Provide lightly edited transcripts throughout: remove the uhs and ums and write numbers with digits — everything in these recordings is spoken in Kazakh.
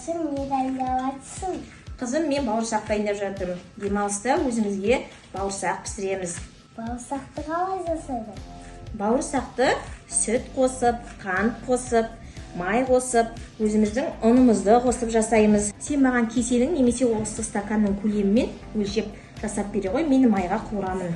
жатырсың, не дайындап жатырсың? Қызым, мен бауырсақ дайындап жатырмын. Демалыста өзімізге бауырсақ пісіреміз. Бауырсақты қалай жасайды? Бауырсақты сүт қосып, қант қосып, май қосып, өзіміздің ұнымызды қосып жасаймыз. Сен маған кеселің немесе осы стаканның көлемімен өлшеп жасап бере ғой, мен майға қуырамын.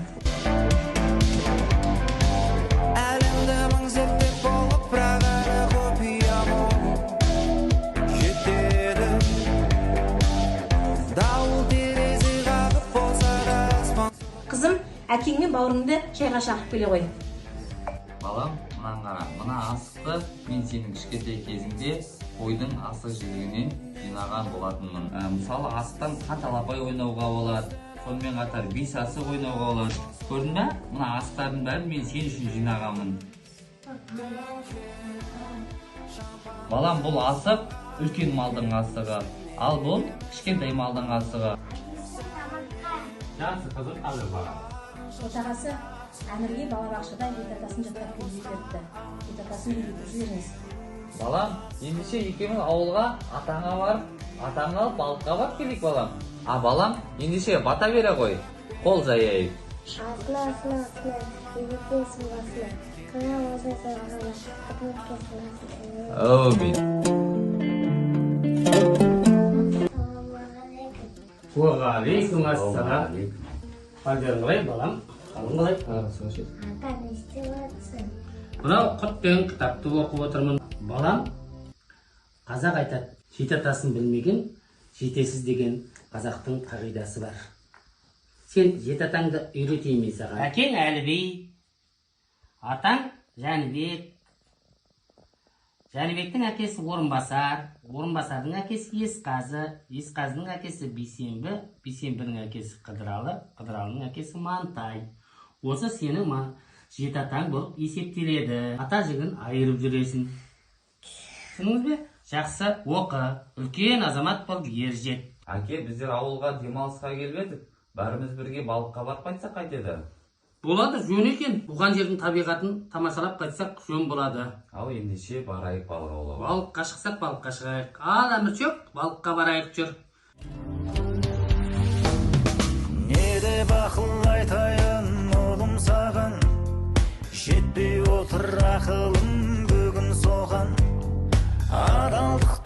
Қызым, әкеңмен бауырыңды шайға шақырып келе ғой. Балам, мынаны қара, мына асықты мен сенің кішкентай кезіңде қойдың асық жілігінен жинаған болатынмын. Мысалы, асықтан қаталапай ойнауға болады, сонымен қатар бес асық ойнауға болады. Көрдің бе? Мына асықтардың бәрін мен сен үшін жинағанмын. Балам, бұл асық үлкен малдың асығы, ал бұл кішкентай малдың асығы. Жақсы қызым, қазір барам. Отағасы Әмірге балабақшада ет-атасын жаттап келуге беріпті. Ет-атасын үйретіп жіберіңіз. Балам, ендеше екеуміз ауылға атаңа барып, атаңа алып балыққа барып келейік балам. Балам, ендеше бата бере ғой. Қол жайайық. Асына, үйретесің басына. Қана болса сағана, қатып кесілесің. Әумин. Уағалейкум ассалам. Қалдерің қалай, балам? Қалың қалай? Ата, не істеп жатырсың? Мынау құт пен кітапты оқып отырмын. Балам, қазақ айтады, жеті атасын білмеген, жетесіз деген қазақтың қағидасы бар. Сен жеті атаңды үйретейін саған. Әкең Әліби, атаң Жәнібек. Жәнібектің әкесі Орынбасар, Орынбасардың әкесі Есқазы, Есқазының әкесі Бейсенбі, Бейсенбінің әкесі Қыдыралы, Қыдыралының әкесі Мантай. Осы сенің жеті атаң болып есептеледі. Ата жігін айырып жүресің. Түсініңіз бе? Жақсы оқы, үлкен азамат бол, ер жет. Әке, біздер ауылға демалысқа келбедік. Бәріміз бірге балыққа барып қайтсақ қайтеді? Болады, жөн екен. Бұған жердің табиғатын тамашалап қайтсақ жөн болады. Ал ендеше барайық балық аулауға. Балыққа шықсақ балыққа шығайық. Ал Әмірчөк, балыққа барайық жүр. Не деп ақыл айтайын ұлым саған, жетпей отыр ақылым бүгін соған. Адалдық